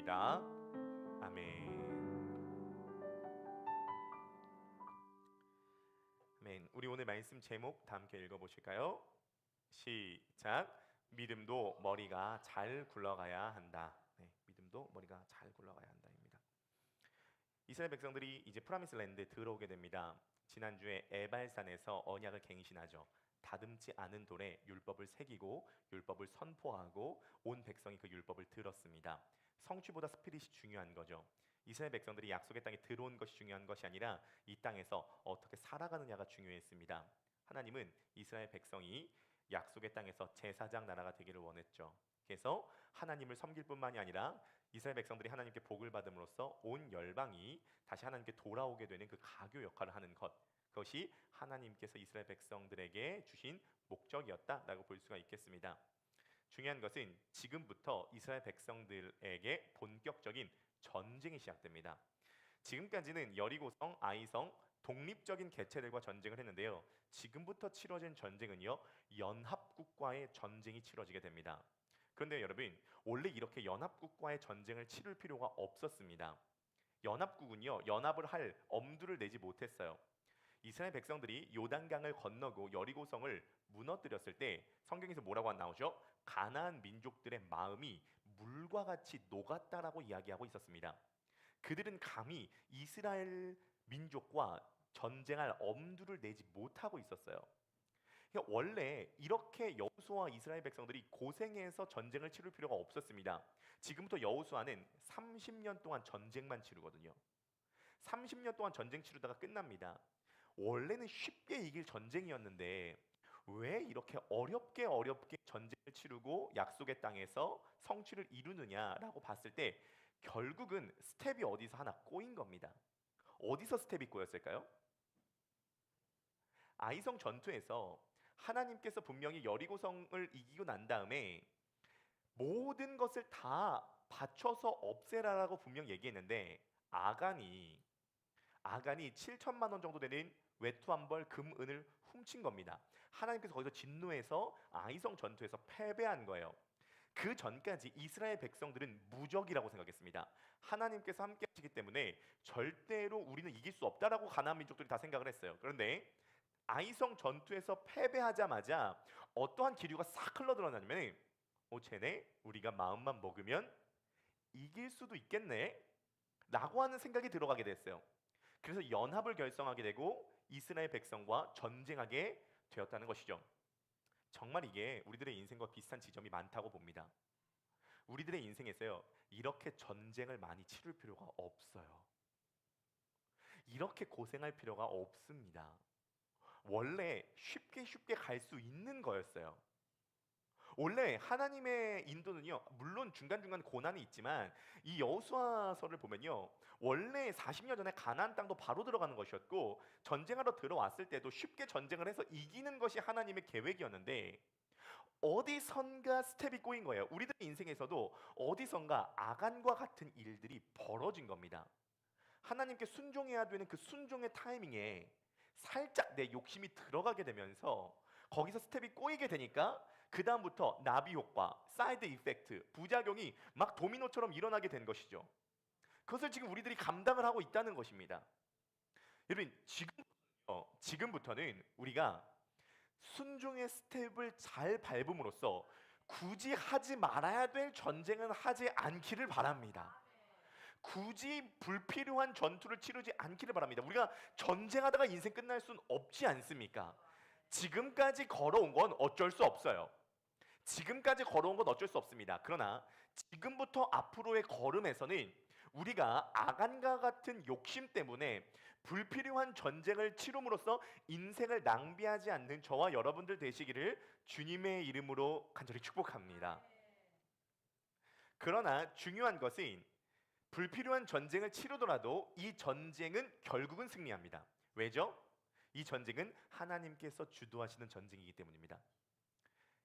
기도드립니다. 아멘. 아멘. 우리 오늘 말씀 제목 다 함께 읽어보실까요? 시작. 믿음도 머리가 잘 굴러가야 한다. 네, 믿음도 머리가 잘 굴러가야 한다입니다. 이스라엘 백성들이 이제 프라미스 랜드에 들어오게 됩니다. 지난주에 에발산에서 언약을 갱신하죠. 다듬지 않은 돌에 율법을 새기고 율법을 선포하고 온 백성이 그 율법을 들었습니다. 성취보다 스피릿이 중요한 거죠. 이스라엘 백성들이 약속의 땅에 들어온 것이 중요한 것이 아니라 이 땅에서 어떻게 살아가느냐가 중요했습니다. 하나님은 이스라엘 백성이 약속의 땅에서 제사장 나라가 되기를 원했죠. 그래서 하나님을 섬길 뿐만이 아니라 이스라엘 백성들이 하나님께 복을 받음으로써 온 열방이 다시 하나님께 돌아오게 되는 그 가교 역할을 하는 것, 그것이 하나님께서 이스라엘 백성들에게 주신 목적이었다라고 볼 수가 있겠습니다. 중요한 것은 지금부터 이스라엘 백성들에게 본격적인 전쟁이 시작됩니다. 지금까지는 여리고성, 아이성 독립적인 개체들과 전쟁을 했는데요. 지금부터 치러진 전쟁은요, 연합국과의 전쟁이 치러지게 됩니다. 그런데 여러분, 원래 이렇게 연합국과의 전쟁을 치를 필요가 없었습니다. 연합국은요, 연합을 할 엄두를 내지 못했어요. 이스라엘 백성들이 요단강을 건너고 여리고성을 무너뜨렸을 때 성경에서 뭐라고 나오죠? 가나안 민족들의 마음이 물과 같이 녹았다라고 이야기하고 있었습니다. 그들은 감히 이스라엘 민족과 전쟁할 엄두를 내지 못하고 있었어요. 그러니까 원래 이렇게 여호수아와 이스라엘 백성들이 고생해서 전쟁을 치를 필요가 없었습니다. 지금부터 여호수아는 30년 동안 전쟁만 치르거든요. 30년 동안 전쟁 치르다가 끝납니다. 원래는 쉽게 이길 전쟁이었는데 왜 이렇게 어렵게 전쟁을 치르고 약속의 땅에서 성취를 이루느냐라고 봤을 때 결국은 스텝이 어디서 하나 꼬인 겁니다. 어디서 스텝이 꼬였을까요? 아이성 전투에서 하나님께서 분명히 여리고성을 이기고 난 다음에 모든 것을 다 바쳐서 없애라라고 분명 얘기했는데 아간이 7천만 원 정도 되는 외투 한 벌 금은을 훔친 겁니다. 하나님께서 거기서 진노해서 아이성 전투에서 패배한 거예요. 그 전까지 이스라엘 백성들은 무적이라고 생각했습니다. 하나님께서 함께 하시기 때문에 절대로 우리는 이길 수 없다라고 가나안 민족들이 다 생각을 했어요. 그런데 아이성 전투에서 패배하자마자 어떠한 기류가 싹 흘러들어나냐면 쟤네 우리가 마음만 먹으면 이길 수도 있겠네 라고 하는 생각이 들어가게 됐어요. 그래서 연합을 결성하게 되고 이스라엘 백성과 전쟁하게 되었다는 것이죠. 정말 이게 우리들의 인생과 비슷한 지점이 많다고 봅니다. 우리들의 인생에서요, 이렇게 전쟁을 많이 치를 필요가 없어요. 이렇게 고생할 필요가 없습니다. 원래 쉽게 갈 수 있는 거였어요. 원래 하나님의 인도는요, 물론 중간중간 고난이 있지만 이 여호수아서를 보면요, 원래 40년 전에 가나안 땅도 바로 들어가는 것이었고 전쟁하러 들어왔을 때도 쉽게 전쟁을 해서 이기는 것이 하나님의 계획이었는데 어디선가 스텝이 꼬인 거예요. 우리들 인생에서도 어디선가 아간과 같은 일들이 벌어진 겁니다. 하나님께 순종해야 되는 그 순종의 타이밍에 살짝 내 욕심이 들어가게 되면서 거기서 스텝이 꼬이게 되니까 그 다음부터 나비 효과, 사이드 이펙트, 부작용이 막 도미노처럼 일어나게 된 것이죠. 그것을 지금 우리들이 감당을 하고 있다는 것입니다. 여러분, 지금부터는 우리가 순종의 스텝을 잘 밟음으로써 굳이 하지 말아야 될 전쟁은 하지 않기를 바랍니다. 굳이 불필요한 전투를 치르지 않기를 바랍니다. 우리가 전쟁하다가 인생 끝날 수는 없지 않습니까? 지금까지 걸어온 건 어쩔 수 없어요. 지금까지 걸어온 건 어쩔 수 없습니다. 그러나 지금부터 앞으로의 걸음에서는 우리가 아간과 같은 욕심 때문에 불필요한 전쟁을 치rum으로써 인생을 낭비하지 않는 저와 여러분들 되시기를 주님의 이름으로 간절히 축복합니다. 그러나 중요한 것은 불필요한 전쟁을 치르더라도 이 전쟁은 결국은 승리합니다. 왜죠? 이 전쟁은 하나님께서 주도하시는 전쟁이기 때문입니다.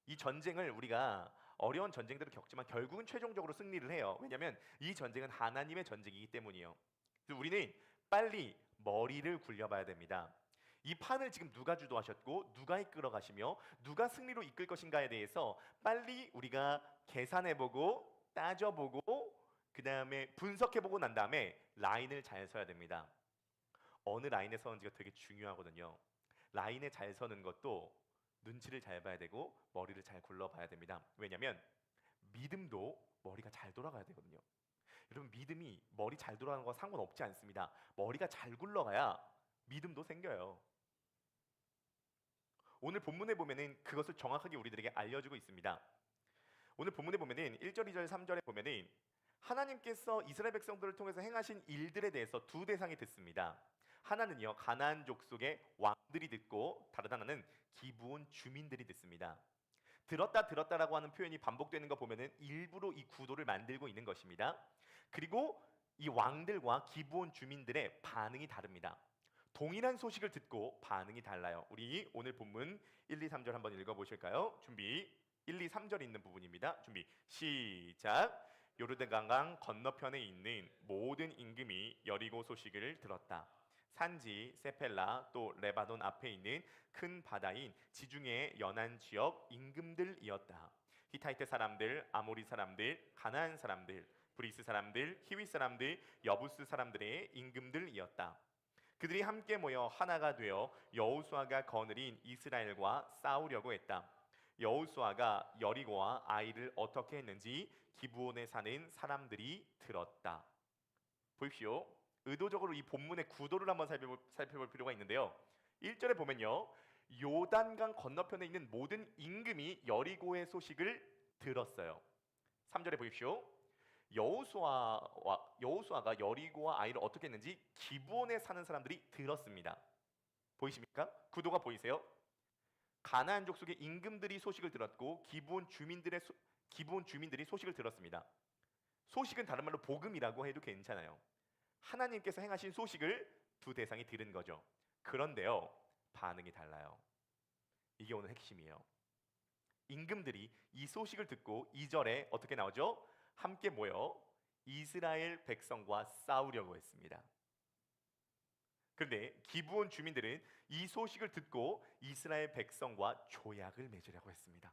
이 전쟁을 우리가 어려운 전쟁들을 겪지만 결국은 최종적으로 승리를 해요. 왜냐하면 이 전쟁은 하나님의 전쟁이기 때문이에요. 그래서 우리는 빨리 머리를 굴려봐야 됩니다. 이 판을 지금 누가 주도하셨고 누가 이끌어 가시며 누가 승리로 이끌 것인가에 대해서 빨리 우리가 계산해보고 따져보고 그 다음에 분석해보고 난 다음에 라인을 잘 서야 됩니다. 어느 라인에 서는지가 되게 중요하거든요. 라인에 잘 서는 것도 눈치를 잘 봐야 되고 머리를 잘 굴러봐야 됩니다. 왜냐하면 믿음도 머리가 잘 돌아가야 되거든요. 여러분, 믿음이 머리 잘 돌아가는 거 상관없지 않습니다. 머리가 잘 굴러가야 믿음도 생겨요. 오늘 본문에 보면은 그것을 정확하게 우리들에게 알려주고 있습니다. 오늘 본문에 보면은 1절, 2절, 3절에 보면은 하나님께서 이스라엘 백성들을 통해서 행하신 일들에 대해서 두 대상이 듣습니다. 하나는요, 가나안 족속의 왕들이 듣고 다른 하나는 기브온 주민들이 듣습니다. 들었다라고 하는 표현이 반복되는 거 보면은 일부러 이 구도를 만들고 있는 것입니다. 그리고 이 왕들과 기브온 주민들의 반응이 다릅니다. 동일한 소식을 듣고 반응이 달라요. 우리 오늘 본문 1, 2, 3절 한번 읽어보실까요? 준비. 1, 2, 3절 있는 부분입니다. 준비 시작. 요르단강 건너편에 있는 모든 임금이 여리고 소식을 들었다. 산지 세펠라 또 레바논 앞에 있는 큰 바다인 지중해의 연안 지역 임금들이었다. 히타이트 사람들, 아모리 사람들, 가나안 사람들, 브리스 사람들, 히위 사람들, 여부스 사람들의 임금들이었다. 그들이 함께 모여 하나가 되어 여호수아가 거느린 이스라엘과 싸우려고 했다. 여호수아가 여리고와 아이를 어떻게 했는지 기브온에 사는 사람들이 들었다. 보십시오. 의도적으로 이 본문의 구도를 한번 살펴볼 필요가 있는데요. 1절에 보면요, 요단강 건너편에 있는 모든 임금이 여리고의 소식을 들었어요. 3절에 보십시오. 여호수아가 여리고와 아이를 어떻게 했는지 기브온에 사는 사람들이 들었습니다. 보이십니까? 구도가 보이세요? 가나안 족속의 임금들이 소식을 들었고 기브온 주민들이 소식을 들었습니다. 소식은 다른 말로 복음이라고 해도 괜찮아요. 하나님께서 행하신 소식을 두 대상이 들은 거죠. 그런데요, 반응이 달라요. 이게 오늘 핵심이에요. 임금들이 이 소식을 듣고 2절에 어떻게 나오죠? 함께 모여 이스라엘 백성과 싸우려고 했습니다. 그런데 기브온 주민들은 이 소식을 듣고 이스라엘 백성과 조약을 맺으려고 했습니다.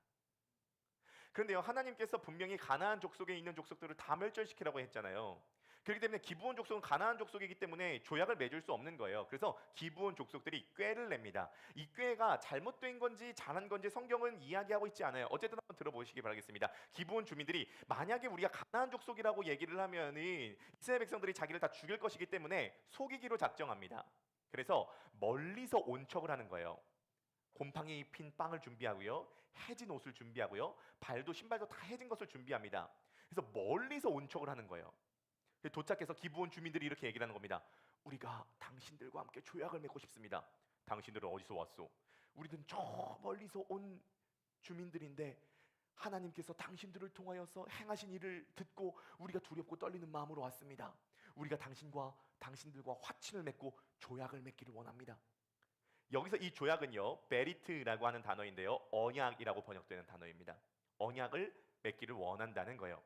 그런데요, 하나님께서 분명히 가나안 족속에 있는 족속들을 다 멸절시키라고 했잖아요. 그렇기 때문에 기브온 족속은 가나안 족속이기 때문에 조약을 맺을 수 없는 거예요. 그래서 기브온 족속들이 꾀를 냅니다. 이 꾀가 잘못된 건지 잘한 건지 성경은 이야기하고 있지 않아요. 어쨌든 한번 들어보시기 바라겠습니다. 기브온 주민들이 만약에 우리가 가나안 족속이라고 얘기를 하면은 이스라엘 백성들이 자기를 다 죽일 것이기 때문에 속이기로 작정합니다. 그래서 멀리서 온 척을 하는 거예요. 곰팡이 입힌 빵을 준비하고요, 해진 옷을 준비하고요, 발도 신발도 다 해진 것을 준비합니다. 그래서 멀리서 온 척을 하는 거예요. 도착해서 기브온 주민들이 이렇게 얘기를 하는 겁니다. 우리가 당신들과 함께 조약을 맺고 싶습니다. 당신들은 어디서 왔소? 우리는 저 멀리서 온 주민들인데 하나님께서 당신들을 통하여서 행하신 일을 듣고 우리가 두렵고 떨리는 마음으로 왔습니다. 우리가 당신들과 화친을 맺고 조약을 맺기를 원합니다. 여기서 이 조약은요, 베리트라고 하는 단어인데요, 언약이라고 번역되는 단어입니다. 언약을 맺기를 원한다는 거예요.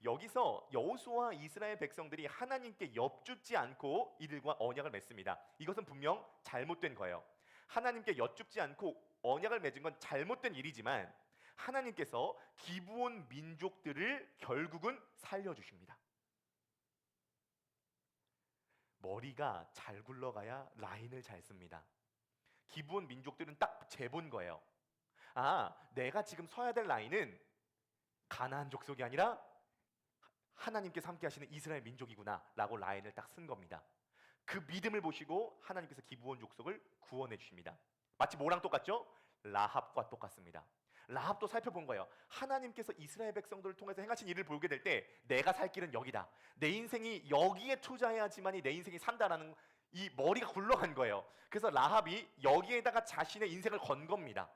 여기서 여호수아와 이스라엘 백성들이 하나님께 엽죽지 않고 이들과 언약을 맺습니다. 이것은 분명 잘못된 거예요. 하나님께 여쭙지 않고 언약을 맺은 건 잘못된 일이지만 하나님께서 기브온 민족들을 결국은 살려주십니다. 머리가 잘 굴러가야 라인을 잘 씁니다. 기브온 민족들은 딱 재본 거예요. 아, 내가 지금 서야 될 라인은 가나안 족속이 아니라 하나님께서 함께 하시는 이스라엘 민족이구나 라고 라인을 딱 쓴 겁니다. 그 믿음을 보시고 하나님께서 기브온 족속을 구원해 주십니다. 마치 뭐랑 똑같죠? 라합과 똑같습니다. 라합도 살펴본 거예요. 하나님께서 이스라엘 백성들을 통해서 행하신 일을 보게 될 때 내가 살 길은 여기다, 내 인생이 여기에 투자해야지만이 내 인생이 산다라는 이 머리가 굴러간 거예요. 그래서 라합이 여기에다가 자신의 인생을 건 겁니다.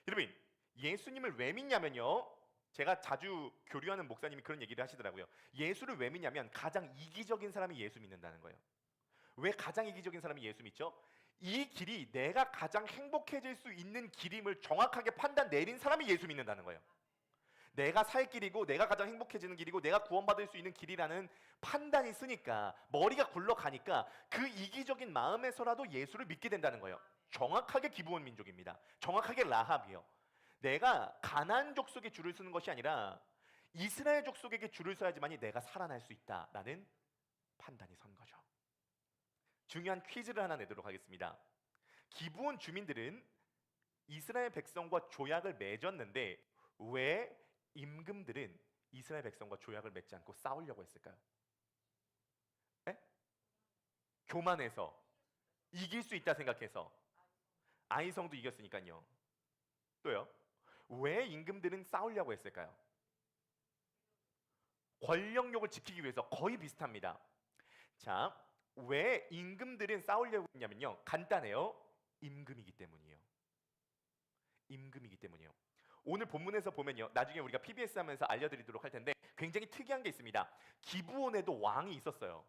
여러분, 예수님을 왜 믿냐면요, 제가 자주 교류하는 목사님이 그런 얘기를 하시더라고요. 예수를 왜 믿냐면 가장 이기적인 사람이 예수 믿는다는 거예요. 왜 가장 이기적인 사람이 예수 믿죠? 이 길이 내가 가장 행복해질 수 있는 길임을 정확하게 판단 내린 사람이 예수 믿는다는 거예요. 내가 살 길이고 내가 가장 행복해지는 길이고 내가 구원받을 수 있는 길이라는 판단이 쓰니까 머리가 굴러가니까 그 이기적인 마음에서라도 예수를 믿게 된다는 거예요. 정확하게 기브온 민족입니다. 정확하게 라합이요. 내가 가나안 족속의 줄을 서는 것이 아니라 이스라엘 족속에게 줄을 서야지만이 내가 살아날 수 있다라는 판단이 선 거죠. 중요한 퀴즈를 하나 내도록 하겠습니다. 기브온 주민들은 이스라엘 백성과 조약을 맺었는데 왜 임금들은 이스라엘 백성과 조약을 맺지 않고 싸우려고 했을까요? 에? 교만해서, 이길 수 있다 생각해서. 아이성도 이겼으니까요. 또요? 왜 임금들은 싸우려고 했을까요? 권력욕을 지키기 위해서. 거의 비슷합니다. 자, 왜 임금들은 싸우려고 했냐면요, 간단해요. 임금이기 때문이에요. 임금이기 때문이에요. 오늘 본문에서 보면요, 나중에 우리가 PBS 하면서 알려드리도록 할 텐데 굉장히 특이한 게 있습니다. 기브온에도 왕이 있었어요.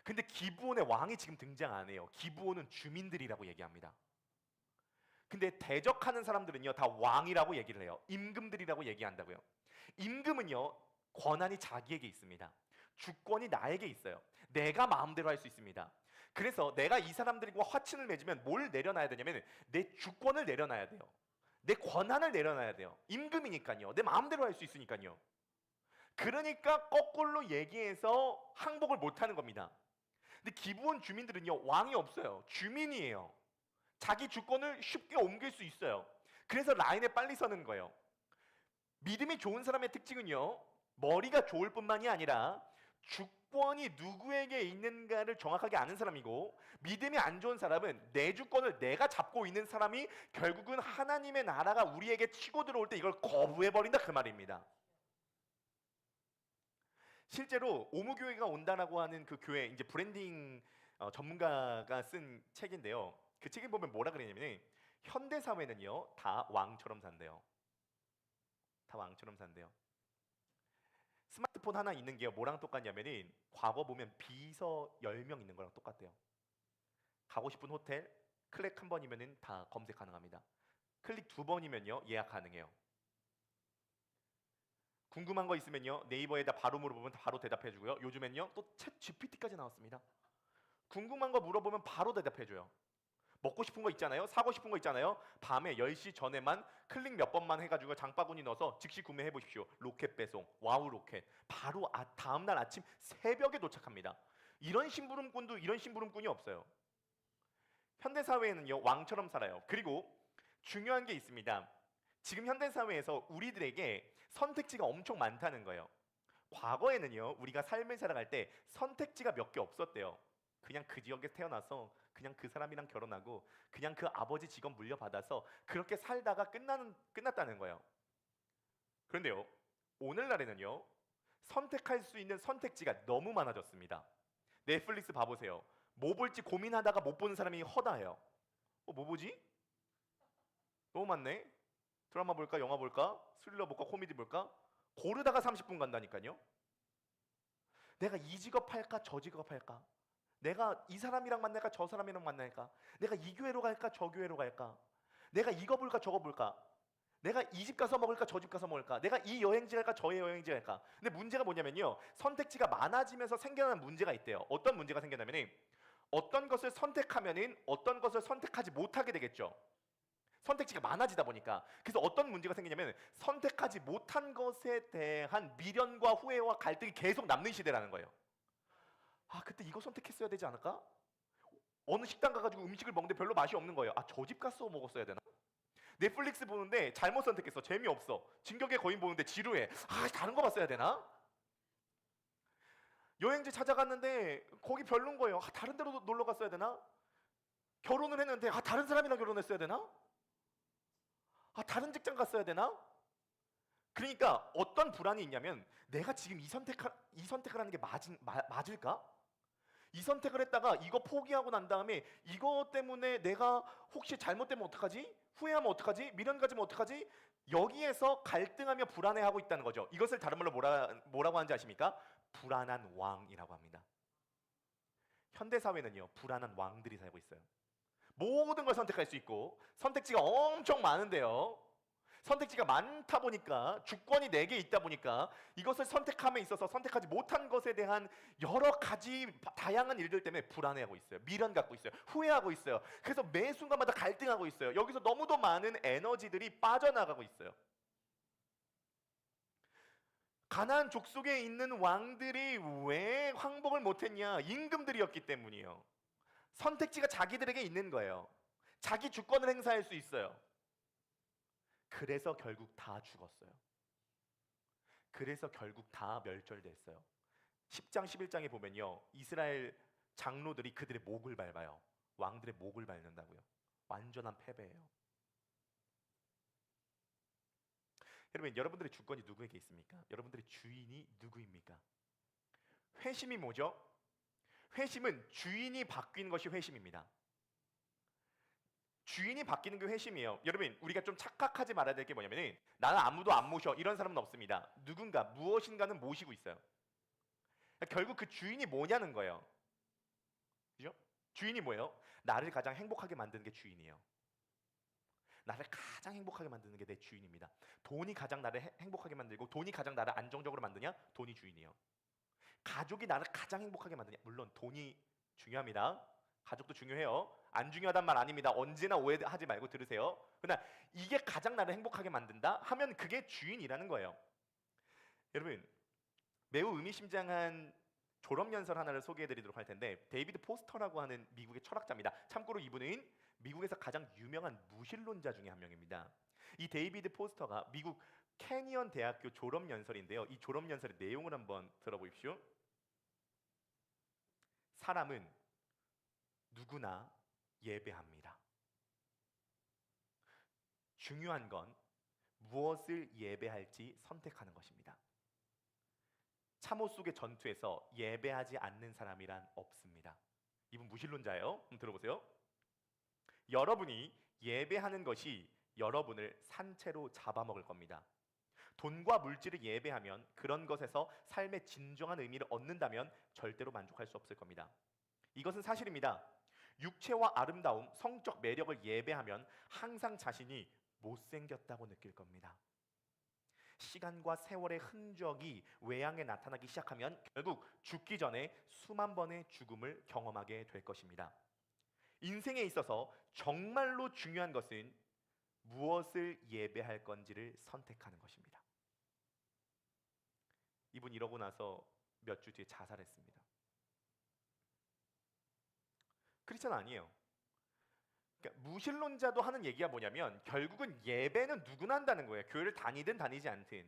근데 기브온의 왕이 지금 등장 안 해요. 기브온은 주민들이라고 얘기합니다. 근데 대적하는 사람들은요, 다 왕이라고 얘기를 해요. 임금들이라고 얘기한다고요. 임금은요, 권한이 자기에게 있습니다. 주권이 나에게 있어요. 내가 마음대로 할 수 있습니다. 그래서 내가 이 사람들과 화친을 맺으면 뭘 내려놔야 되냐면 내 주권을 내려놔야 돼요. 내 권한을 내려놔야 돼요. 임금이니까요. 내 마음대로 할 수 있으니까요. 그러니까 거꾸로 얘기해서 항복을 못하는 겁니다. 근데 기브온 주민들은요, 왕이 없어요. 주민이에요. 자기 주권을 쉽게 옮길 수 있어요. 그래서 라인에 빨리 서는 거예요. 믿음이 좋은 사람의 특징은요, 머리가 좋을 뿐만이 아니라 주권이 누구에게 있는가를 정확하게 아는 사람이고, 믿음이 안 좋은 사람은 내 주권을 내가 잡고 있는 사람이 결국은 하나님의 나라가 우리에게 치고 들어올 때 이걸 거부해버린다, 그 말입니다. 실제로 오무교회가 온다라고 하는 그 교회 이제 브랜딩 전문가가 쓴 책인데요, 그 책에 보면 뭐라 그러냐면 현대 사회는요 다 왕처럼 산대요. 다 왕처럼 산대요. 스마트폰 하나 있는 게 뭐랑 똑같냐면은 과거 보면 비서 10명 있는 거랑 똑같대요. 가고 싶은 호텔 클릭 한 번이면은 다 검색 가능합니다. 클릭 2번이면요 예약 가능해요. 궁금한 거 있으면요 네이버에다 바로 물어보면 바로 대답해 주고요. 요즘엔요 또 챗 GPT까지 나왔습니다. 궁금한 거 물어보면 바로 대답해 줘요. 먹고 싶은 거 있잖아요. 사고 싶은 거 있잖아요. 밤에 10시 전에만 클릭 몇 번만 해가지고 장바구니 넣어서 즉시 구매해 보십시오. 로켓 배송, 와우 로켓. 바로 다음날 아침 새벽에 도착합니다. 이런 심부름꾼이 없어요. 현대사회에는요 왕처럼 살아요. 그리고 중요한 게 있습니다. 지금 현대사회에서 우리들에게 선택지가 엄청 많다는 거예요. 과거에는요 우리가 삶을 살아갈 때 선택지가 몇 개 없었대요. 그냥 그 지역에 태어나서 그냥 그 사람이랑 결혼하고 그냥 그 아버지 직업 물려받아서 그렇게 살다가 끝났다는 거예요. 그런데요 오늘날에는요 선택할 수 있는 선택지가 너무 많아졌습니다. 넷플릭스 봐보세요. 뭐 볼지 고민하다가 못 보는 사람이 허다해요. 뭐 보지? 너무 많네. 드라마 볼까 영화 볼까 스릴러 볼까 코미디 볼까 고르다가 30분 간다니까요. 내가 이 직업 할까 저 직업 할까, 내가 이 사람이랑 만날까 저 사람이랑 만날까, 내가 이 교회로 갈까 저 교회로 갈까, 내가 이거 볼까 저거 볼까, 내가 이 집 가서 먹을까 저 집 가서 먹을까, 내가 이 여행지 갈까 저 여행지 갈까. 근데 문제가 뭐냐면요 선택지가 많아지면서 생겨나는 문제가 있대요. 어떤 문제가 생겨나면은 어떤 것을 선택하면은 어떤 것을 선택하지 못하게 되겠죠. 선택지가 많아지다 보니까. 그래서 어떤 문제가 생기냐면 선택하지 못한 것에 대한 미련과 후회와 갈등이 계속 남는 시대라는 거예요. 아 그때 이거 선택했어야 되지 않을까? 어느 식당 가가지고 음식을 먹는데 별로 맛이 없는 거예요. 아 저 집 가서 먹었어야 되나? 넷플릭스 보는데 잘못 선택했어. 재미없어. 진격의 거인 보는데 지루해. 아 다른 거 봤어야 되나? 여행지 찾아갔는데 거기 별론 거예요. 아 다른 데로 놀러 갔어야 되나? 결혼을 했는데 아 다른 사람이랑 결혼했어야 되나? 아 다른 직장 갔어야 되나? 그러니까 어떤 불안이 있냐면 내가 지금 이 선택을 하는 게 맞을까? 이 선택을 했다가 이거 포기하고 난 다음에 이거 때문에 내가 혹시 잘못되면 어떡하지? 후회하면 어떡하지? 미련 가지면 어떡하지? 여기에서 갈등하며 불안해하고 있다는 거죠. 이것을 다른 말로 뭐라고 하는지 아십니까? 불안한 왕이라고 합니다. 현대사회는요 불안한 왕들이 살고 있어요. 모든 걸 선택할 수 있고 선택지가 엄청 많은데요, 선택지가 많다 보니까 주권이 내게 있다 보니까 이것을 선택함에 있어서 선택하지 못한 것에 대한 여러 가지 다양한 일들 때문에 불안해하고 있어요. 미련 갖고 있어요. 후회하고 있어요. 그래서 매 순간마다 갈등하고 있어요. 여기서 너무도 많은 에너지들이 빠져나가고 있어요. 가나안 족속에 있는 왕들이 왜 항복을 못했냐? 임금들이었기 때문이에요. 선택지가 자기들에게 있는 거예요. 자기 주권을 행사할 수 있어요. 그래서 결국 다 죽었어요. 그래서 결국 다 멸절됐어요. 10장 11장에 보면요, 이스라엘 장로들이 그들의 목을 밟아요. 왕들의 목을 밟는다고요. 완전한 패배예요. 여러분, 여러분들의 주권이 누구에게 있습니까? 여러분들의 주인이 누구입니까? 회심이 뭐죠? 회심은 주인이 바뀐 것이 회심입니다. 주인이 바뀌는 게 회심이에요. 여러분, 우리가 좀 착각하지 말아야 될 게 뭐냐면은 나는 아무도 안 모셔 이런 사람은 없습니다. 누군가 무엇인가는 모시고 있어요. 결국 그 주인이 뭐냐는 거예요. 그죠? 주인이 뭐예요? 나를 가장 행복하게 만드는 게 주인이에요. 나를 가장 행복하게 만드는 게 내 주인입니다. 돈이 가장 나를 행복하게 만들고 돈이 가장 나를 안정적으로 만드냐? 돈이 주인이에요. 가족이 나를 가장 행복하게 만드냐? 물론 돈이 중요합니다. 가족도 중요해요. 안 중요하단 말 아닙니다. 언제나 오해하지 말고 들으세요. 그러나 이게 가장 나를 행복하게 만든다 하면 그게 주인이라는 거예요. 여러분, 매우 의미심장한 졸업연설 하나를 소개해드리도록 할 텐데, 데이비드 포스터라고 하는 미국의 철학자입니다. 참고로 이분은 미국에서 가장 유명한 무신론자 중에 한 명입니다. 이 데이비드 포스터가 미국 캐니언 대학교 졸업연설인데요. 이 졸업연설의 내용을 한번 들어보십시오. 사람은 누구나 예배합니다. 중요한 건 무엇을 예배할지 선택하는 것입니다. 참호 속의 전투에서 예배하지 않는 사람이란 없습니다. 이분 무신론자예요. 한번 들어보세요. 여러분이 예배하는 것이 여러분을 산채로 잡아먹을 겁니다. 돈과 물질을 예배하면, 그런 것에서 삶의 진정한 의미를 얻는다면 절대로 만족할 수 없을 겁니다. 이것은 사실입니다. 육체와 아름다움, 성적 매력을 예배하면 항상 자신이 못생겼다고 느낄 겁니다. 시간과 세월의 흔적이 외양에 나타나기 시작하면 결국 죽기 전에 수만 번의 죽음을 경험하게 될 것입니다. 인생에 있어서 정말로 중요한 것은 무엇을 예배할 건지를 선택하는 것입니다. 이분 이러고 나서 몇 주 뒤에 자살했습니다. 크리스찬 아니에요. 그러니까 무신론자도 하는 얘기가 뭐냐면 결국은 예배는 누구나 한다는 거예요. 교회를 다니든 다니지 않든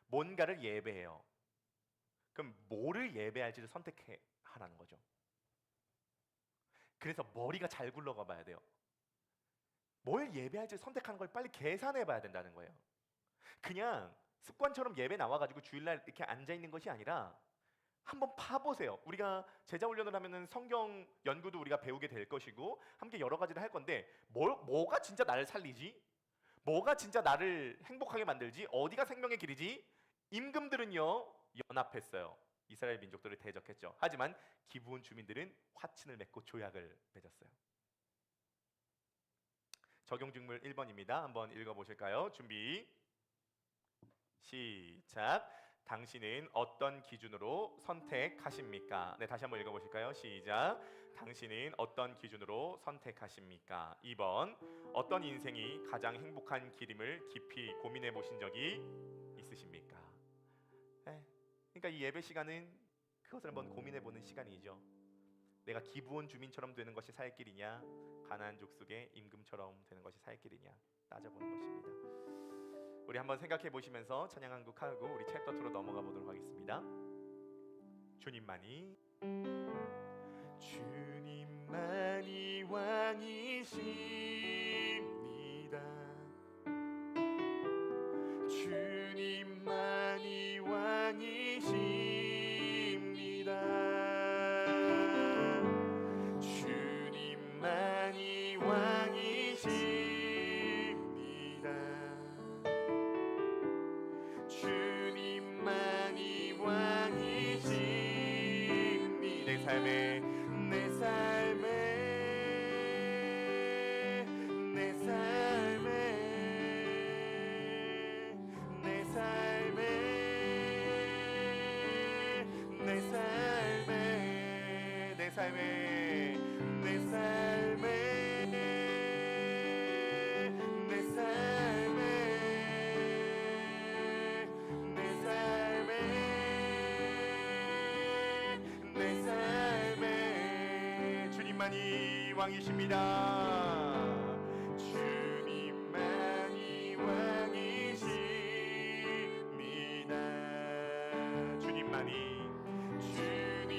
뭔가를 예배해요. 그럼 뭐를 예배할지를 선택하라는 거죠. 그래서 머리가 잘 굴러가 봐야 돼요. 뭘 예배할지 선택하는 걸 빨리 계산해 봐야 된다는 거예요. 그냥 습관처럼 예배 나와가지고 주일날 이렇게 앉아있는 것이 아니라 한번 파보세요. 우리가 제자 훈련을 하면은 성경 연구도 우리가 배우게 될 것이고 함께 여러 가지를 할 건데 뭐가 진짜 나를 살리지? 뭐가 진짜 나를 행복하게 만들지? 어디가 생명의 길이지? 임금들은요 연합했어요. 이스라엘 민족들을 대적했죠. 하지만 기브온 주민들은 화친을 맺고 조약을 맺었어요. 적용 질문 1번입니다. 한번 읽어보실까요? 준비 시작. 당신은 어떤 기준으로 선택하십니까? 네, 다시 한번 읽어보실까요? 시작. 당신은 어떤 기준으로 선택하십니까? 2번. 어떤 인생이 가장 행복한 길임을 깊이 고민해 보신 적이 있으십니까? 네, 그러니까 이 예배 시간은 그것을 한번 고민해 보는 시간이죠. 내가 기브온 주민처럼 되는 것이 살 길이냐, 가나안 족속의 임금처럼 되는 것이 살 길이냐 따져보는 것입니다. 우리 한번 생각해 보시면서 찬양 한 곡 하고 우리 챕터 2로 넘어가 보도록 하겠습니다. 주님만이 왕이십니다. 주님만이 왕이십니다. 주님만이 왕이십니다. 주님만이 왕이십니다. 내 삶에 내 삶에 내 삶에 내 삶에 내 삶에 내 삶에 내 삶에 내 삶에 내 삶에 주님만이 왕이십니다. 주님만이 왕이십니다. 주님만이 왕이십니다.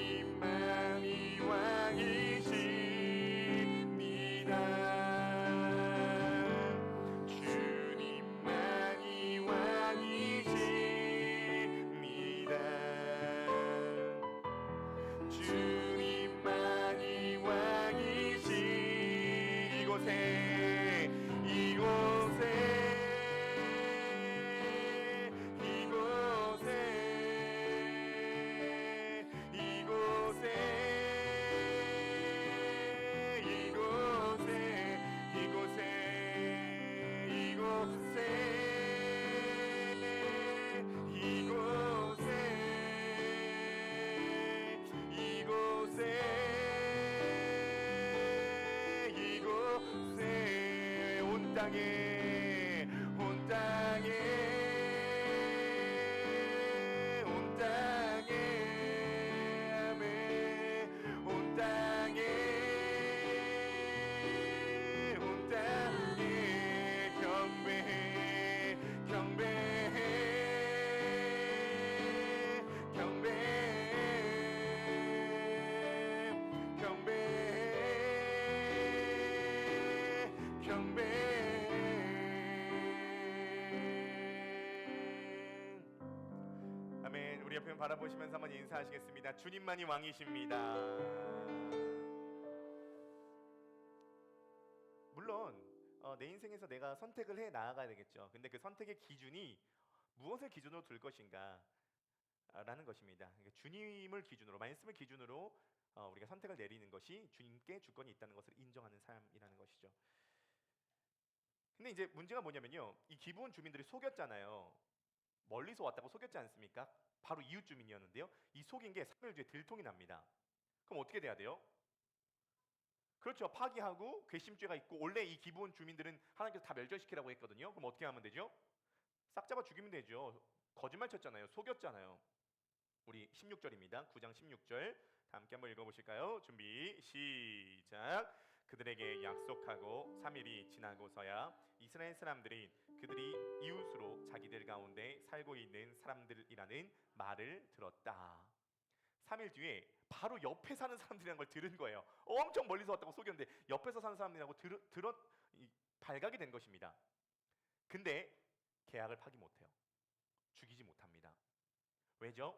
주님만이 왕이십니다. 주님만이 왕이시 이곳에 온 땅에 아멘. 온 땅에 경배해 아멘. 우리 옆에 바라보시면서 한번 인사하시겠습니다. 주님만이 왕이십니다. 물론 내 인생에서 내가 선택을 해 나아가야 되겠죠. 근데 그 선택의 기준이 무엇을 기준으로 둘 것인가 라는 것입니다. 그러니까 주님을 기준으로, 말씀을 기준으로 우리가 선택을 내리는 것이 주님께 주권이 있다는 것을 인정하는 삶이라는 것이죠. 근데 이제 문제가 뭐냐면요, 이 기브온 주민들이 속였잖아요. 멀리서 왔다고 속였지 않습니까? 바로 이웃 주민이었는데요, 이 속인 게 3일 뒤에 들통이 납니다. 그럼 어떻게 돼야 돼요? 그렇죠. 파기하고 괘씸죄가 있고, 원래 이 기브온 주민들은 하나님께서 다 멸절시키라고 했거든요. 그럼 어떻게 하면 되죠? 싹 잡아 죽이면 되죠. 거짓말 쳤잖아요. 속였잖아요. 우리 16절입니다. 9장 16절 다 함께 한번 읽어보실까요? 준비 시작. 그들에게 약속하고 3일이 지나고서야 이스라엘 사람들이 그들이 이웃으로 자기들 가운데 살고 있는 사람들이라는 말을 들었다. 3일 뒤에 바로 옆에 사는 사람들이라는 걸 들은 거예요. 엄청 멀리서 왔다고 속였는데 옆에서 사는 사람들이라고 발각이 된 것입니다. 근데 계약을 파기 못해요. 죽이지 못합니다. 왜죠?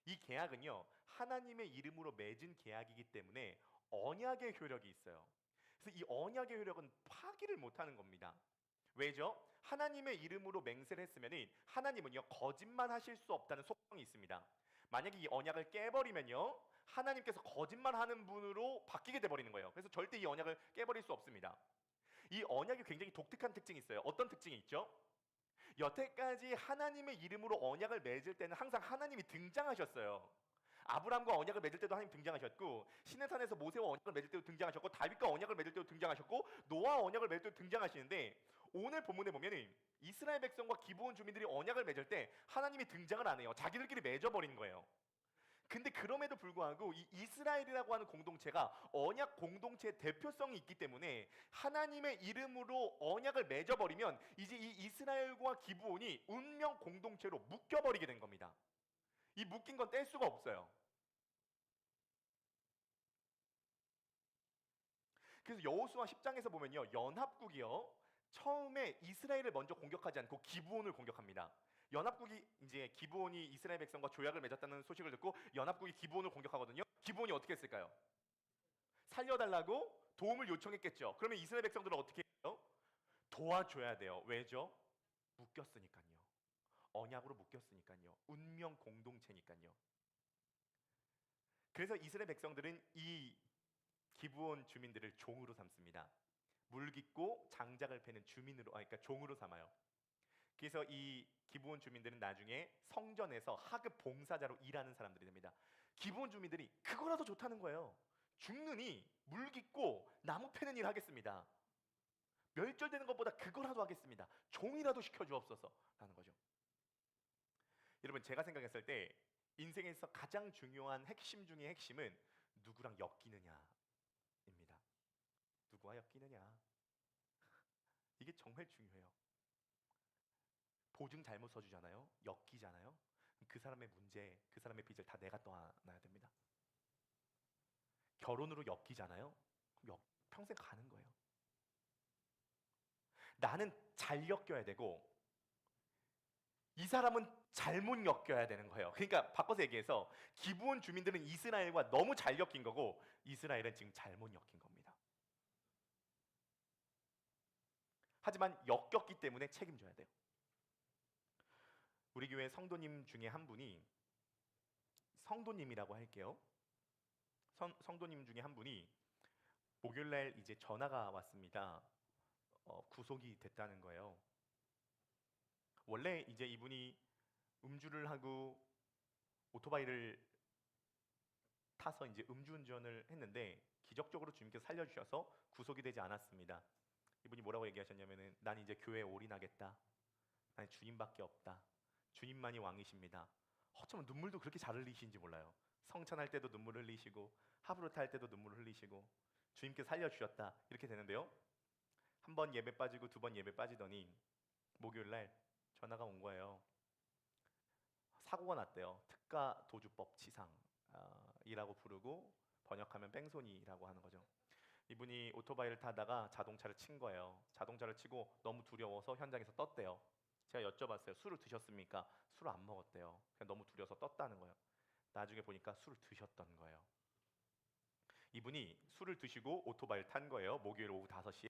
이 계약은요, 하나님의 이름으로 맺은 계약이기 때문에 언약의 효력이 있어요. 그래서 이 언약의 효력은 파기를 못하는 겁니다. 왜죠? 하나님의 이름으로 맹세를 했으면 하나님은요, 거짓말하실 수 없다는 속성이 있습니다. 만약에 이 언약을 깨버리면요, 하나님께서 거짓말하는 분으로 바뀌게 돼버리는 거예요. 그래서 절대 이 언약을 깨버릴 수 없습니다. 이 언약이 굉장히 독특한 특징이 있어요. 어떤 특징이 있죠? 여태까지 하나님의 이름으로 언약을 맺을 때는 항상 하나님이 등장하셨어요. 아브라함과 언약을 맺을 때도 하나님 등장하셨고, 시내산에서 모세와 언약을 맺을 때도 등장하셨고, 다윗과 언약을 맺을 때도 등장하셨고, 노아와 언약을 맺을 때도 등장하시는데, 오늘 본문에 보면은 이스라엘 백성과 기브온 주민들이 언약을 맺을 때 하나님이 등장을 안 해요. 자기들끼리 맺어버린 거예요. 근데 그럼에도 불구하고 이 이스라엘이라고 하는 공동체가 언약 공동체의 대표성이 있기 때문에 하나님의 이름으로 언약을 맺어버리면 이제 이 이스라엘과 기브온이 운명 공동체로 묶여버리게 된 겁니다. 이 묶인 건 뗄 수가 없어요. 그래서 여호수아 10장에서 보면요, 연합국이요, 처음에 이스라엘을 먼저 공격하지 않고 기브온을 공격합니다. 연합국이 이제 기브온이 이스라엘 백성과 조약을 맺었다는 소식을 듣고 연합국이 기브온을 공격하거든요. 기브온이 어떻게 했을까요? 살려달라고 도움을 요청했겠죠. 그러면 이스라엘 백성들은 어떻게 해요? 도와줘야 돼요. 왜죠? 묶였으니까요. 언약으로 묶였으니까요. 운명 공동체니까요. 그래서 이스라엘 백성들은 이 기브온 주민들을 종으로 삼습니다. 물깃고 장작을 패는 주민으로, 그러니까 종으로 삼아요. 그래서 이 기브온 주민들은 나중에 성전에서 하급 봉사자로 일하는 사람들이 됩니다. 기브온 주민들이 그거라도 좋다는 거예요. 죽느니 물깃고 나무 패는 일 하겠습니다. 멸절되는 것보다 그거라도 하겠습니다. 종이라도 시켜주옵소서 라는 거죠. 여러분, 제가 생각했을 때 인생에서 가장 중요한 핵심 중의 핵심은 누구랑 엮이느냐입니다. 누구와 엮이느냐. 이게 정말 중요해요. 보증 잘못 써주잖아요. 엮이잖아요. 그 사람의 문제, 그 사람의 빚을 다 내가 떠안아야 됩니다. 결혼으로 엮이잖아요. 그럼 평생 가는 거예요. 나는 잘 엮여야 되고 이 사람은 잘못 엮여야 되는 거예요. 그러니까 바꿔서 얘기해서 기브온 주민들은 이스라엘과 너무 잘 엮인 거고 이스라엘은 지금 잘못 엮인 겁니다. 하지만 엮였기 때문에 책임져야 돼요. 우리 교회 성도님 중에 한 분이, 성도님이라고 할게요. 성도님 중에 한 분이 목요일날 이제 전화가 왔습니다. 구속이 됐다는 거예요. 원래 이제 이분이 음주를 하고 오토바이를 타서 이제 음주운전을 했는데 기적적으로 주님께서 살려주셔서 구속이 되지 않았습니다. 이분이 뭐라고 얘기하셨냐면은 난 이제 교회에 올인하겠다. 난 주님밖에 없다. 주님만이 왕이십니다. 어쩌면 눈물도 그렇게 잘 흘리시는지 몰라요. 성찬할 때도 눈물 흘리시고 하브루타 할 때도 눈물 흘리시고 주님께서 살려주셨다 이렇게 되는데요. 한 번 예배 빠지고 두 번 예배 빠지더니 목요일날 전화가 온 거예요. 사고가 났대요. 특가 도주법 치상이라고 부르고 번역하면 뺑소니라고 하는 거죠. 이분이 오토바이를 타다가 자동차를 친 거예요. 자동차를 치고 너무 두려워서 현장에서 떴대요. 제가 여쭤봤어요. 술을 드셨습니까? 술을 안 먹었대요. 그냥 너무 두려워서 떴다는 거예요. 나중에 보니까 술을 드셨던 거예요. 이분이 술을 드시고 오토바이를 탄 거예요. 목요일 오후 5시에.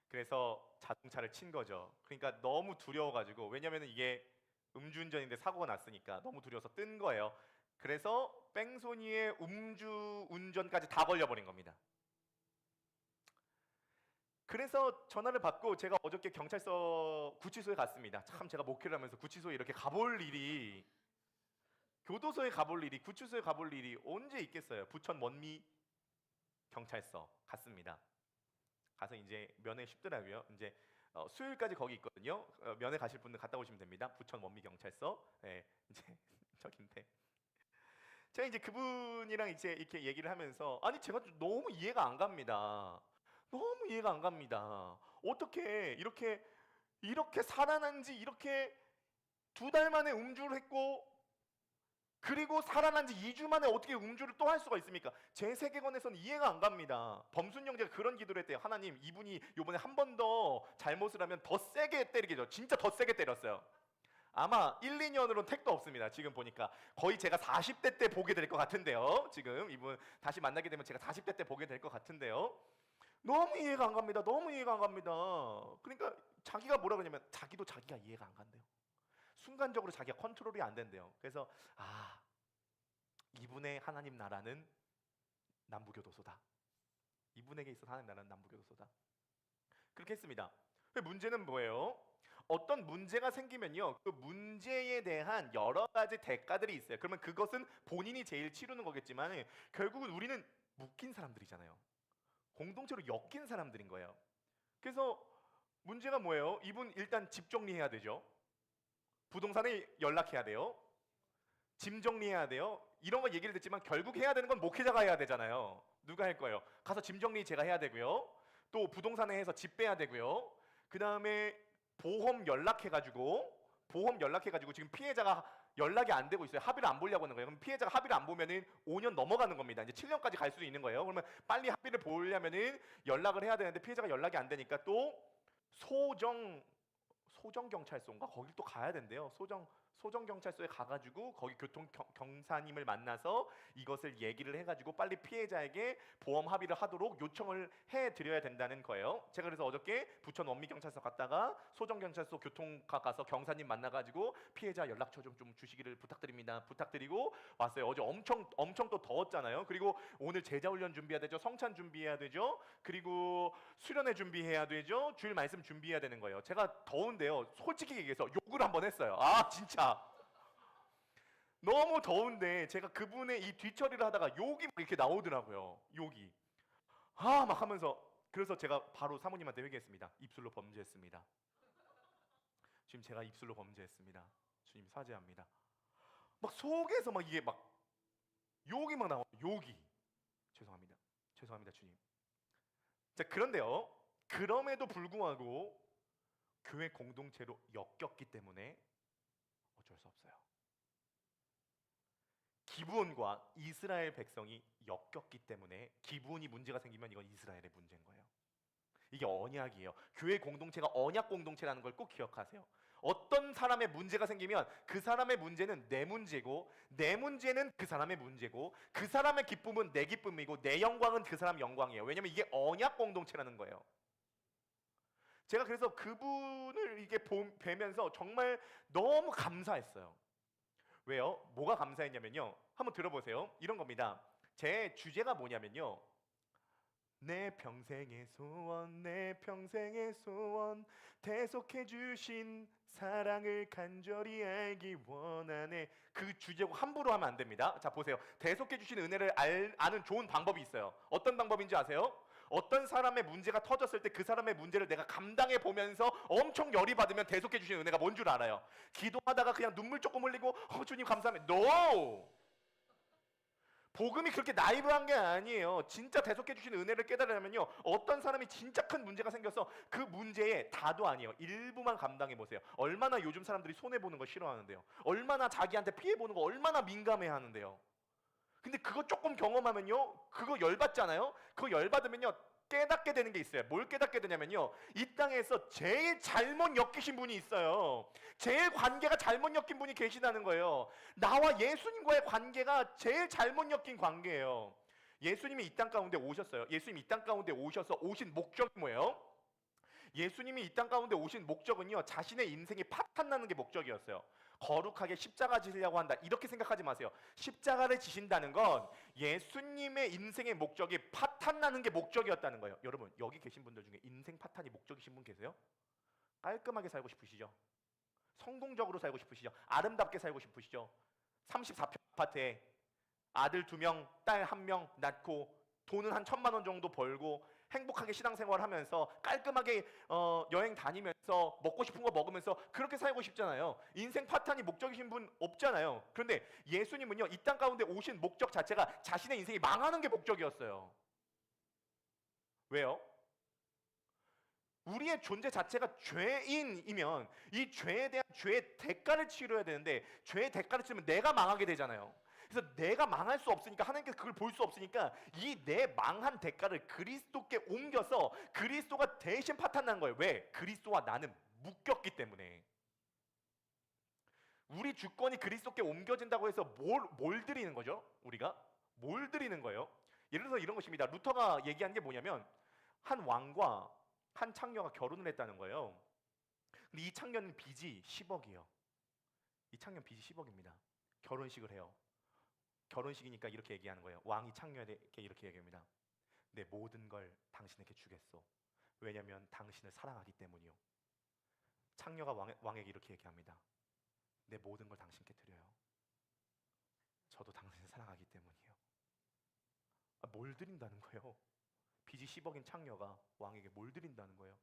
그래서 자동차를 친 거죠. 그러니까 너무 두려워가지고, 왜냐면 이게 음주운전인데 사고가 났으니까 너무 두려워서 뜬 거예요. 그래서 뺑소니에 음주운전까지 다 걸려버린 겁니다. 그래서 전화를 받고 제가 어저께 경찰서 구치소에 갔습니다. 참 제가 목회를 하면서 구치소에 이렇게 가볼 일이, 교도소에 가볼 일이, 구치소에 가볼 일이 언제 있겠어요. 부천 원미 경찰서 갔습니다. 가서 이제 면회 쉽더라고요. 이제 수요일까지 거기 있거든요. 면회 가실 분들 갔다 오시면 됩니다. 부천 원미 경찰서. 네, 이제 저긴데 제가 이제 그분이랑 이제 이렇게 얘기를 하면서, 아니 제가 너무 이해가 안 갑니다. 너무 이해가 안 갑니다. 어떻게 이렇게 살아난 지 이렇게 2달 만에 음주를 했고, 그리고 살아난 지 2주 만에 어떻게 음주를 또 할 수가 있습니까? 제 세계관에서는 이해가 안 갑니다. 범순 형제가 그런 기도를 했대요. 하나님, 이분이 요번에 한 번 더 잘못을 하면 더 세게 때리겠죠. 진짜 더 세게 때렸어요. 아마 1, 2년으로는 택도 없습니다. 지금 보니까 거의 제가 40대 때 보게 될 것 같은데요. 지금 이분 다시 만나게 되면 제가 40대 때 보게 될 것 같은데요. 너무 이해가 안 갑니다. 너무 이해가 안 갑니다. 그러니까 자기가 뭐라 그러냐면 자기도 자기가 이해가 안 간대요. 순간적으로 자기가 컨트롤이 안 된대요. 그래서 이분의 하나님 나라는 남부교도소다. 이분에게 있어서 하나님 나라는 남부교도소다. 그렇게 했습니다. 문제는 뭐예요? 어떤 문제가 생기면요, 그 문제에 대한 여러 가지 대가들이 있어요. 그러면 그것은 본인이 제일 치르는 거겠지만 결국은 우리는 묶인 사람들이잖아요. 공동체로 엮인 사람들인 거예요. 그래서 문제가 뭐예요? 이분 일단 집 정리해야 되죠. 부동산에 연락해야 돼요. 짐 정리해야 돼요. 이런 거 얘기를 듣지만 결국 해야 되는 건 목회자가 해야 되잖아요. 누가 할 거예요? 가서 짐 정리 제가 해야 되고요. 또 부동산에 해서 집 빼야 되고요. 그 다음에 보험 연락해가지고 지금 피해자가 연락이 안 되고 있어요. 합의를 안 보려고 하는 거예요. 그럼 피해자가 합의를 안 보면은 5년 넘어가는 겁니다. 이제 7년까지 갈 수도 있는 거예요. 그러면 빨리 합의를 보려면은 연락을 해야 되는데 피해자가 연락이 안 되니까 또 소정경찰서인가? 거길 또 가야 된대요. 소정경찰서에 가가지고 거기 경사님을 만나서 이것을 얘기를 해가지고 빨리 피해자에게 보험 합의를 하도록 요청을 해드려야 된다는 거예요. 제가 그래서 어저께 부천 원미경찰서 갔다가 소정경찰서 교통과 가서 경사님 만나가지고 피해자 연락처 좀 주시기를 부탁드립니다. 부탁드리고 왔어요. 어제 엄청 또 더웠잖아요. 그리고 오늘 제자훈련 준비해야 되죠. 성찬 준비해야 되죠. 그리고 수련회 준비해야 되죠. 주일 말씀 준비해야 되는 거예요. 제가 더운데요, 솔직히 얘기해서 욕을 한번 했어요. 진짜 너무 더운데 제가 그분의 이 뒤처리를 하다가 욕이 막 이렇게 나오더라고요. 욕이 막 하면서, 그래서 제가 바로 사모님한테 회개했습니다. 입술로 범죄했습니다. 지금 제가 입술로 범죄했습니다. 주님 사죄합니다. 막 속에서 막 이게 막 욕이 막 나와요. 욕이. 죄송합니다 주님. 자, 그런데요. 그럼에도 불구하고 교회 공동체로 엮였기 때문에 어쩔 수 없어요. 기브온과 이스라엘 백성이 엮였기 때문에 기브온이 문제가 생기면 이건 이스라엘의 문제인 거예요. 이게 언약이에요. 교회 공동체가 언약 공동체라는 걸 꼭 기억하세요. 어떤 사람의 문제가 생기면 그 사람의 문제는 내 문제고, 내 문제는 그 사람의 문제고, 그 사람의 기쁨은 내 기쁨이고, 내 영광은 그 사람 영광이에요. 왜냐면 이게 언약 공동체라는 거예요. 제가 그래서 그분을 이게 뵈면서 정말 너무 감사했어요. 왜요? 뭐가 감사했냐면요. 한번 들어보세요. 이런 겁니다. 제 주제가 뭐냐면요. 내 평생의 소원, 내 평생의 소원, 대속해 주신 사랑을 간절히 알기 원하네. 그 주제고 함부로 하면 안 됩니다. 자, 보세요. 대속해 주신 은혜를 아는 좋은 방법이 있어요. 어떤 방법인지 아세요? 어떤 사람의 문제가 터졌을 때 그 사람의 문제를 내가 감당해 보면서 엄청 열이 받으면 대속해 주신 은혜가 뭔 줄 알아요. 기도하다가 그냥 눈물 조금 흘리고 주님 감사합니다. No! 복음이 그렇게 나이브한 게 아니에요. 진짜 대속해 주신 은혜를 깨달으려면요, 어떤 사람이 진짜 큰 문제가 생겨서 그 문제의 다도 아니에요. 일부만 감당해 보세요. 얼마나 요즘 사람들이 손해 보는 거 싫어하는데요. 얼마나 자기한테 피해 보는 거 얼마나 민감해 하는데요. 근데 그거 조금 경험하면요, 그거 열받잖아요. 그거 열받으면요 깨닫게 되는 게 있어요. 뭘 깨닫게 되냐면요, 이 땅에서 제일 잘못 엮이신 분이 있어요. 제일 관계가 잘못 엮인 분이 계시다는 거예요. 나와 예수님과의 관계가 제일 잘못 엮인 관계예요. 예수님이 이 땅 가운데 오셨어요. 예수님이 이 땅 가운데 오셔서 오신 목적이 뭐예요? 예수님이 이 땅 가운데 오신 목적은요, 자신의 인생이 파탄나는 게 목적이었어요. 거룩하게 십자가 지시려고 한다, 이렇게 생각하지 마세요. 십자가를 지신다는 건 예수님의 인생의 목적이 파탄나는 게 목적이었다는 거예요. 여러분, 여기 계신 분들 중에 인생 파탄이 목적이신 분 계세요? 깔끔하게 살고 싶으시죠? 성공적으로 살고 싶으시죠? 아름답게 살고 싶으시죠? 34평 아파트에 아들 2명, 딸 1명 낳고 돈은 한 1,000만 원 정도 벌고 행복하게 신앙생활 하면서 깔끔하게 여행 다니면서 먹고 싶은 거 먹으면서 그렇게 살고 싶잖아요. 인생 파탄이 목적이신 분 없잖아요. 그런데 예수님은요, 이 땅 가운데 오신 목적 자체가 자신의 인생이 망하는 게 목적이었어요. 왜요? 우리의 존재 자체가 죄인이면 이 죄에 대한 죄의 대가를 치러야 되는데, 죄의 대가를 치르면 내가 망하게 되잖아요. 그래서 내가 망할 수 없으니까, 하나님께서 그걸 볼 수 없으니까 이 내 망한 대가를 그리스도께 옮겨서 그리스도가 대신 파탄난 거예요. 왜? 그리스도와 나는 묶였기 때문에. 우리 주권이 그리스도께 옮겨진다고 해서 뭘 드리는 거죠? 우리가 뭘 드리는 거예요? 예를 들어서 이런 것입니다. 루터가 얘기한 게 뭐냐면, 한 왕과 한 창녀가 결혼을 했다는 거예요. 근데 이 창녀는 빚이 10억이에요. 이 창녀 빚이 10억입니다. 결혼식을 해요. 결혼식이니까 이렇게 얘기하는 거예요. 왕이 창녀에게 이렇게 얘기합니다. 내 모든 걸 당신에게 주겠소. 왜냐하면 당신을 사랑하기 때문이요. 창녀가 왕에게 이렇게 얘기합니다. 내 모든 걸 당신께 드려요. 저도 당신을 사랑하기 때문이에요. 뭘 드린다는 거예요? 빚이 10억인 창녀가 왕에게 뭘 드린다는 거예요?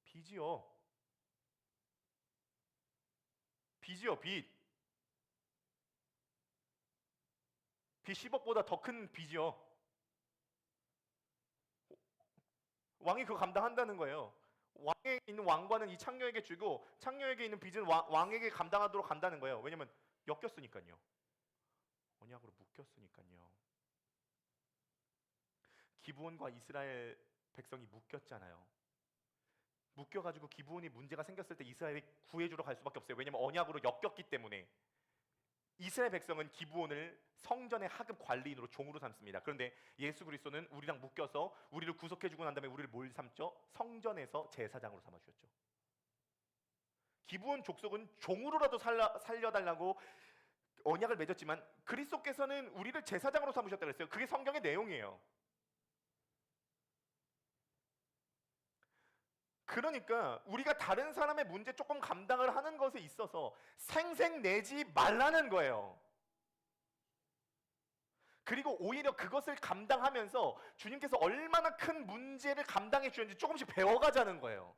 빚이요. 빚이요, 빚. 빚 10억보다 더 큰 빚이요. 왕이 그거 감당한다는 거예요. 왕에 있는 왕관은 이 창녀에게 주고 창녀에게 있는 빚은 왕에게 감당하도록 한다는 거예요. 왜냐면 엮였으니까요. 언약으로 묶였으니까요. 기브온과 이스라엘 백성이 묶였잖아요. 묶여가지고 기브온이 문제가 생겼을 때 이스라엘이 구해주러 갈 수밖에 없어요. 왜냐면 언약으로 엮였기 때문에. 이스라엘 백성은 기브온을 성전의 하급 관리인으로 종으로 삼습니다. 그런데 예수 그리스도는 우리랑 묶여서 우리를 구속해주고 난 다음에 우리를 뭘 삼죠? 성전에서 제사장으로 삼아주셨죠. 기브온 족속은 종으로라도 살려달라고 언약을 맺었지만 그리스도께서는 우리를 제사장으로 삼으셨다고 그랬어요. 그게 성경의 내용이에요. 그러니까 우리가 다른 사람의 문제 조금 감당을 하는 것에 있어서 생색내지 말라는 거예요. 그리고 오히려 그것을 감당하면서 주님께서 얼마나 큰 문제를 감당해 주셨는지 조금씩 배워가자는 거예요.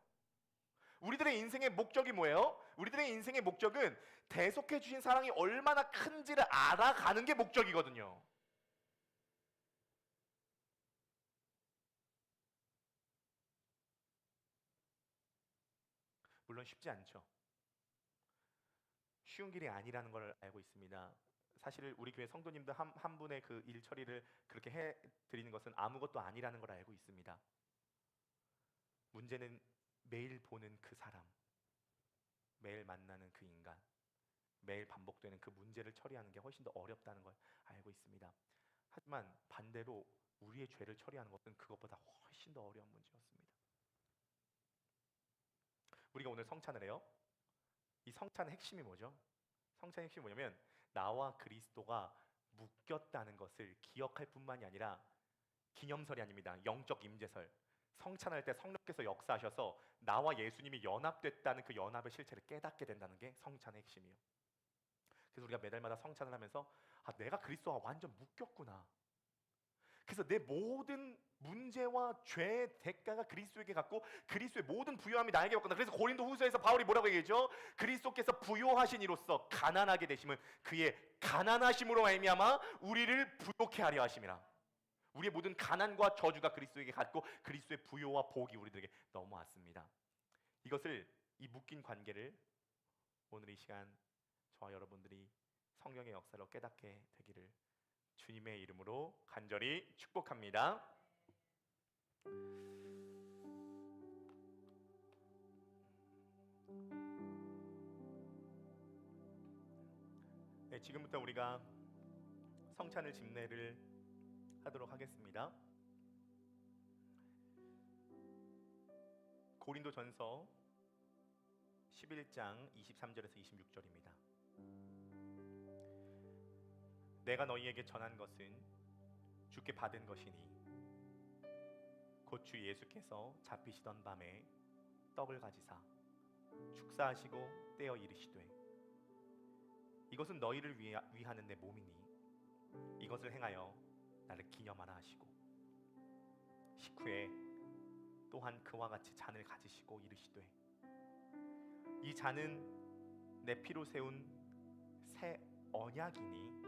우리들의 인생의 목적이 뭐예요? 우리들의 인생의 목적은 대속해 주신 사랑이 얼마나 큰지를 알아가는 게 목적이거든요. 물론 쉽지 않죠. 쉬운 길이 아니라는 걸 알고 있습니다. 사실 우리 교회 성도님들 한 분의 그 일 처리를 그렇게 해 드리는 것은 아무것도 아니라는 걸 알고 있습니다. 문제는 매일 보는 그 사람, 매일 만나는 그 인간, 매일 반복되는 그 문제를 처리하는 게 훨씬 더 어렵다는 걸 알고 있습니다. 하지만 반대로 우리의 죄를 처리하는 것은 그것보다 훨씬 더 어려운 문제였습니다. 우리가 오늘 성찬을 해요. 이 성찬의 핵심이 뭐죠? 성찬의 핵심이 뭐냐면 나와 그리스도가 묶였다는 것을 기억할 뿐만이 아니라 기념설이 아닙니다. 영적 임재설. 성찬할 때 성령께서 역사하셔서 나와 예수님이 연합됐다는 그 연합의 실체를 깨닫게 된다는 게 성찬의 핵심이에요. 그래서 우리가 매달마다 성찬을 하면서 내가 그리스도와 완전 묶였구나. 그래서 내 모든 문제와 죄의 대가가 그리스도에게 갔고 그리스도의 모든 부요함이 나에게 왔구나. 그래서 고린도 후서에서 바울이 뭐라고 얘기했죠? 그리스도께서 부요하신 이로써 가난하게 되심은 그의 가난하심으로 말미암아 우리를 부요케 하려 하심이라. 우리의 모든 가난과 저주가 그리스도에게 갔고 그리스도의 부요와 복이 우리들에게 넘어왔습니다. 이 묶인 관계를 오늘 이 시간 저와 여러분들이 성령의 역사로 깨닫게 되기를 주님의 이름으로 간절히 축복합니다. 네, 지금부터 우리가 성찬을 집례를 하도록 하겠습니다. 고린도전서 11장 23절에서 26절입니다. 내가 너희에게 전한 것은 주께 받은 것이니 곧 주 예수께서 잡히시던 밤에 떡을 가지사 축사하시고 떼어 이르시되 이것은 너희를 위하는 내 몸이니 이것을 행하여 나를 기념하라 하시고 식후에 또한 그와 같이 잔을 가지시고 이르시되 이 잔은 내 피로 세운 새 언약이니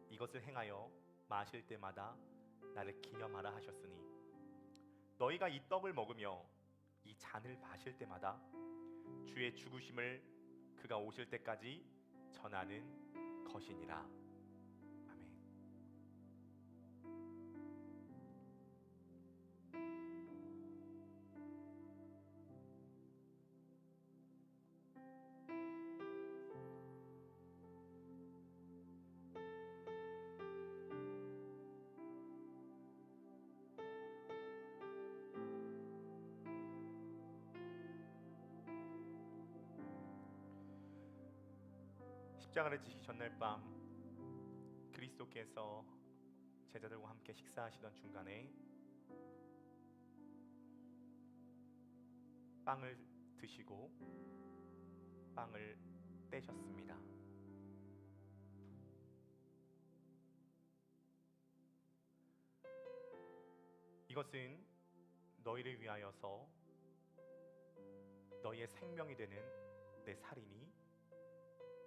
이것을 행하여 마실 때마다 나를 기념하라 하셨으니 너희가 이 떡을 먹으며 이 잔을 마실 때마다 주의 죽으심을 그가 오실 때까지 전하는 것이니라. 아멘. 십자가를 지시기 전날 밤 그리스도께서 제자들과 함께 식사하시던 중간에 빵을 드시고 빵을 떼셨습니다. 이것은 너희를 위하여서 너희의 생명이 되는 내 살이니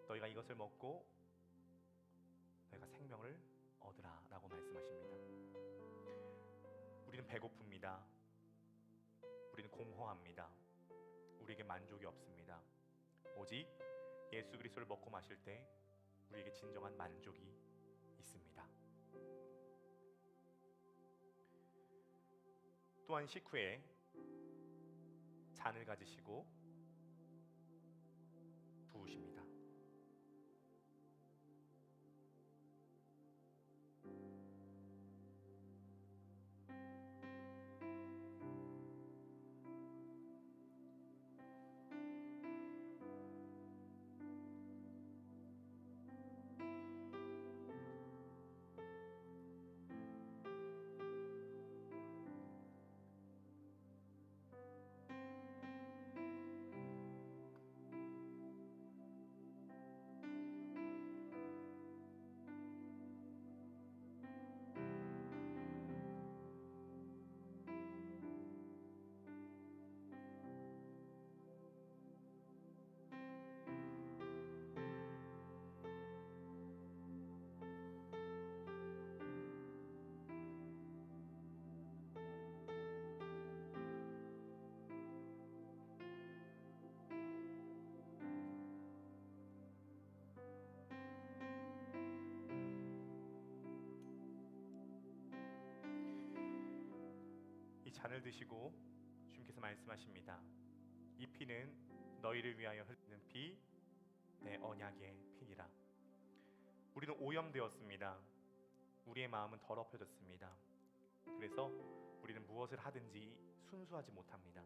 너희가 이것을 먹고 너희가 생명을 얻으라 라고 말씀하십니다. 우리는 배고픕니다. 우리는 공허합니다. 우리에게 만족이 없습니다. 오직 예수 그리스도를 먹고 마실 때 우리에게 진정한 만족이 있습니다. 또한 식후에 잔을 가지시고 부으십니다. 잔을 드시고 주님께서 말씀하십니다. 이 피는 너희를 위하여 흘리는 피, 내 언약의 피니라. 우리는 오염되었습니다. 우리의 마음은 더럽혀졌습니다. 그래서 우리는 무엇을 하든지 순수하지 못합니다.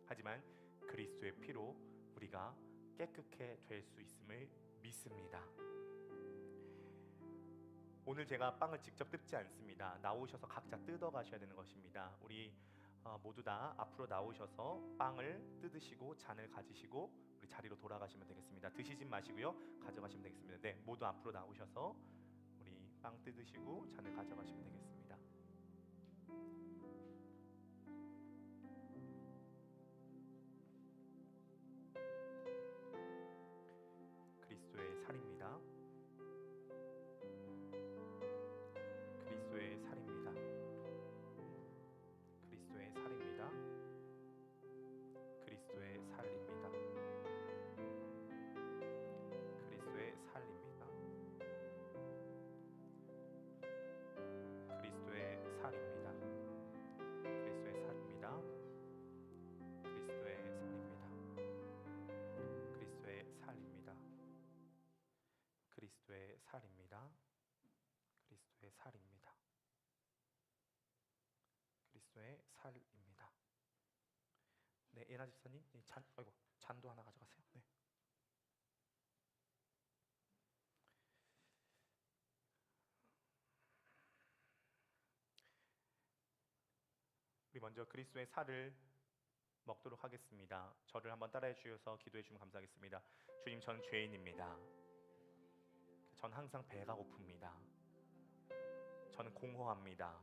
하지만 그리스도의 피로 우리가 깨끗해 될 수 있음을 믿습니다. 오늘 제가 빵을 직접 뜯지 않습니다. 나오셔서 각자 뜯어 가셔야 되는 것입니다. 우리 모두 다 앞으로 나오셔서 빵을 뜯으시고 잔을 가지시고 우리 자리로 돌아가시면 되겠습니다. 드시진 마시고요. 가져가시면 되겠습니다. 네, 모두 앞으로 나오셔서 우리 빵 뜯으시고 잔을 가져가시면 되겠습니다. 그리스도의 살입니다. 그리스도의 살입니다. 그리스도의 살입니다. 그리스도의 살입니다. 그리스도의 살입니다. 그리스도의 살입니다. 그리스도의 살입니다. 그리스도의 살입니다. 그리스도의 살입니다. 그리스도의 살입니다. 그리스도의 살입니다. 네, 예나 집사님, 잔도 하나 가져가세요. 네. 우리 먼저 그리스도의 살을 먹도록 하겠습니다. 저를 한번 따라해 주셔서 기도해 주시면 감사하겠습니다. 주님, 전 죄인입니다. 전 항상 배가 고픕니다. 저는 공허합니다.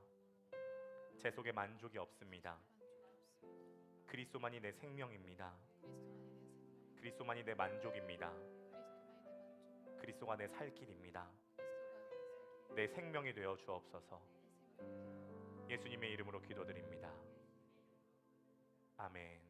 제 속에 만족이 없습니다. 그리스도만이 내 생명입니다. 그리스도만이 내 만족입니다. 그리스도가 내 살 길입니다. 내 생명이 되어 주옵소서. 예수님의 이름으로 기도드립니다. 아멘.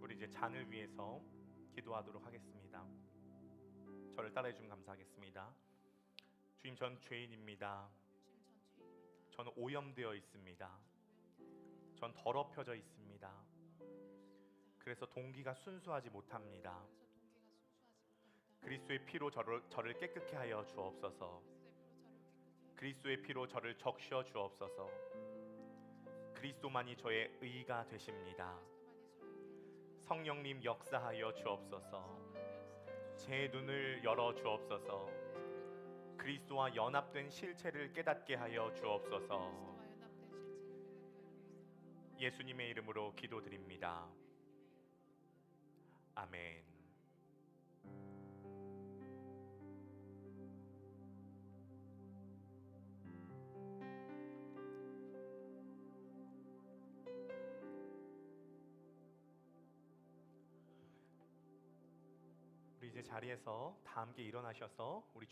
우리 이제 잔을 위해서 기도하도록 하겠습니다. 저를 따라해 주면 감사하겠습니다. 주님, 전 죄인입니다. 저는 오염되어 있습니다. 전 더럽혀져 있습니다. 그래서 동기가 순수하지 못합니다. 그리스도의 피로 저를 깨끗게 하여 주옵소서. 그리스도의 피로 저를 적셔 주옵소서. 그리스도만이 저의 의가 되십니다. 성령님 역사하여 주옵소서. 제 눈을 열어 주옵소서. 그리스도와 연합된 실체를 깨닫게 하여 주옵소서. 예수님의 이름으로 기도드립니다. 아멘. 우리 이제 자리에서 다 함께 일어나셔서 우리